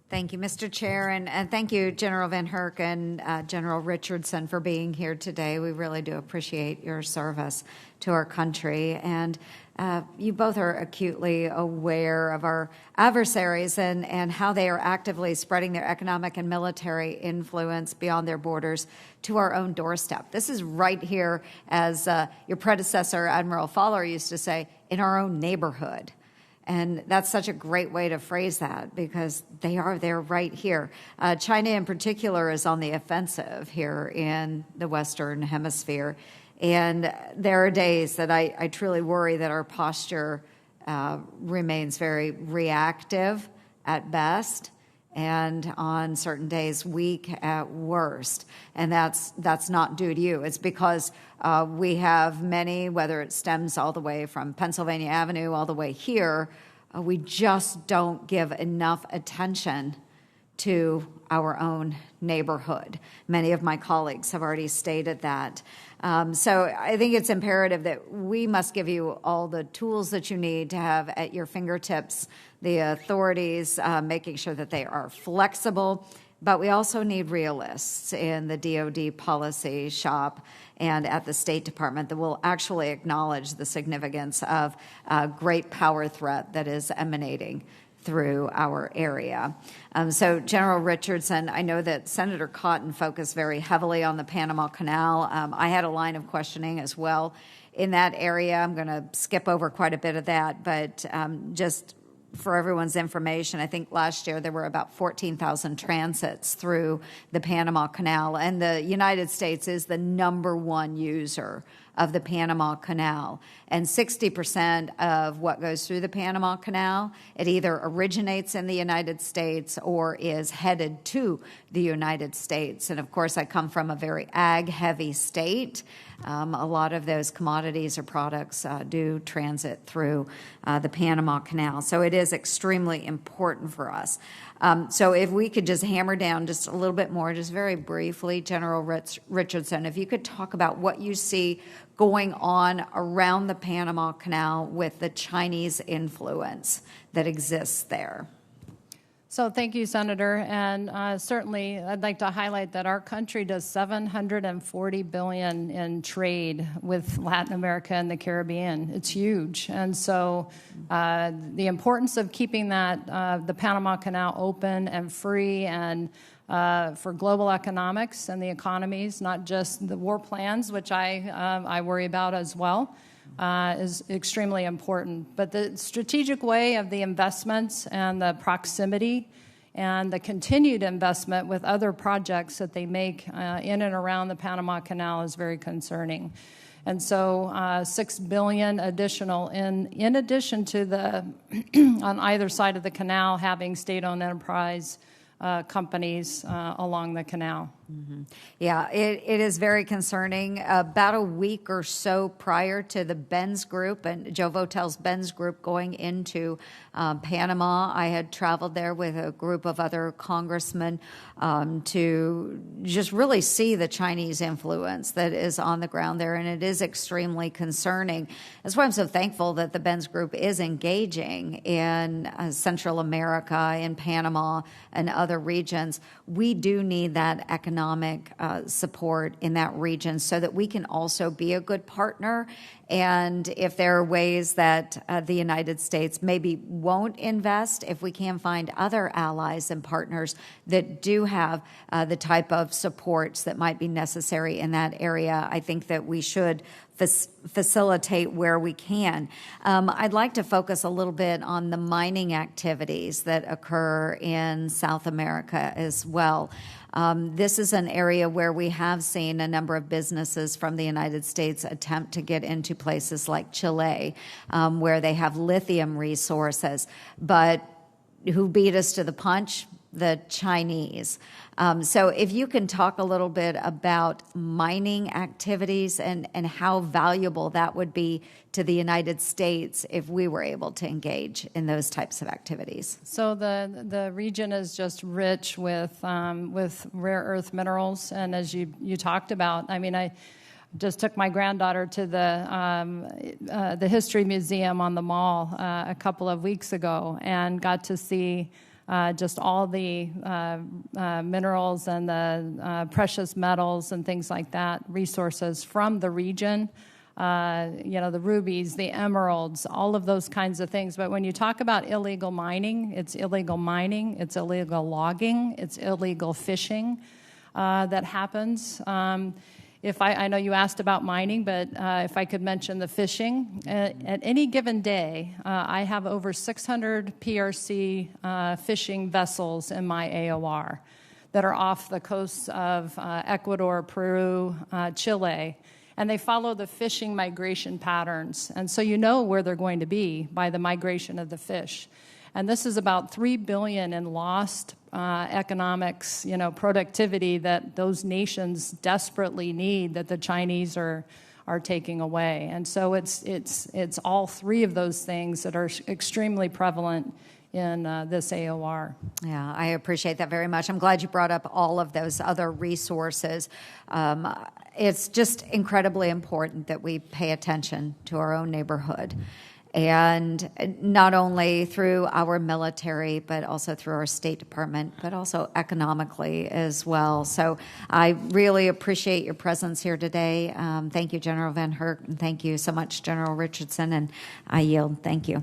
Thank you, Mr. Chair, and thank you, General VanHerck and General Richardson, for being here today. We really do appreciate your service to our country. And you both are acutely aware of our adversaries and how they are actively spreading their economic and military influence beyond their borders to our own doorstep. This is right here, as your predecessor, Admiral Fowler, used to say, in our own neighborhood. And that's such a great way to phrase that, because they are there right here. China in particular is on the offensive here in the Western Hemisphere. And there are days that I truly worry that our posture remains very reactive at best, and on certain days weak at worst. And that's not due to you. It's because we have many, whether it stems all the way from Pennsylvania Avenue all the way here, we just don't give enough attention to our own neighborhood. Many of my colleagues have already stated that. So I think it's imperative that we must give you all the tools that you need to have at your fingertips, the authorities, making sure that they are flexible. But we also need realists in the DoD policy shop and at the State Department that will actually acknowledge the significance of a great power threat that is emanating through our area. So, General Richardson, I know that Senator Cotton focused very heavily on the Panama Canal. I had a line of questioning as well in that area. I'm going to skip over quite a bit of that, but just for everyone's information, I think last year there were about 14,000 transits through the Panama Canal, and the United States is the #1 user of the Panama Canal. And 60% of what goes through the Panama Canal, it either originates in the United States or is headed to the United States. And of course, I come from a very ag-heavy state. A lot of those commodities or products do transit through the Panama Canal. So it is extremely important for us. So if we could just hammer down just a little bit more, just very briefly, General Richardson, if you could talk about what you see going on around the Panama Canal with the Chinese influence that exists there. So thank you, Senator. And certainly I'd like to highlight that our country does $740 billion in trade with Latin America and the Caribbean. It's huge. And so the importance of keeping that the Panama Canal open and free and for global economics and the economies, not just the war plans, which I worry about as well, is extremely important. But the strategic way of the investments and the proximity and the continued investment with other projects that they make in and around the Panama Canal is very concerning. And so $6 billion additional in addition to the on either side of the canal having state-owned enterprise companies along the canal. Mm-hmm. Yeah, it is very concerning. About a week or so prior to the Benz Group and Joe Votel's Benz Group going into Panama, I had traveled there with a group of other congressmen to just really see the Chinese influence that is on the ground there, and it is extremely concerning. That's why I'm so thankful that the Benz Group is engaging in Central America, in Panama, and other regions. We do need that economic support in that region so that we can also be a good partner. And if there are ways that the United States maybe won't invest, if we can find other allies and partners that do have the type of supports that might be necessary in that area, I think that we should facilitate where we can. I'd like to focus a little bit on the mining activities that occur in South America as well. This is an area where we have seen a number of businesses from the United States attempt to get into places like Chile, where they have lithium resources. But who beat us to the punch? The Chinese. So if you can talk a little bit about mining activities and how valuable that would be to the United States if we were able to engage in those types of activities. So the region is just rich with rare earth minerals, and as you talked about, I mean, I just took my granddaughter to the History Museum on the Mall a couple of weeks ago and got to see just all the minerals and the precious metals and things like that, resources from the region. The rubies, the emeralds, all of those kinds of things. But when you talk about illegal mining, it's illegal logging, it's illegal fishing that happens. I know you asked about mining, but if I could mention the fishing, at any given day, I have over 600 PRC fishing vessels in my AOR that are off the coasts of Ecuador, Peru, Chile, and they follow the fishing migration patterns. And so you know where they're going to be by the migration of the fish. And this is about $3 billion in lost economics, productivity that those nations desperately need, that the Chinese are taking away. And so it's all three of those things that are extremely prevalent in this AOR. Yeah, I appreciate that very much. I'm glad you brought up all of those other resources. It's just incredibly important that we pay attention to our own neighborhood. And not only through our military, but also through our State Department, but also economically as well. So I really appreciate your presence here today. Thank you, General VanHerck, and thank you so much, General Richardson, and I yield. Thank you.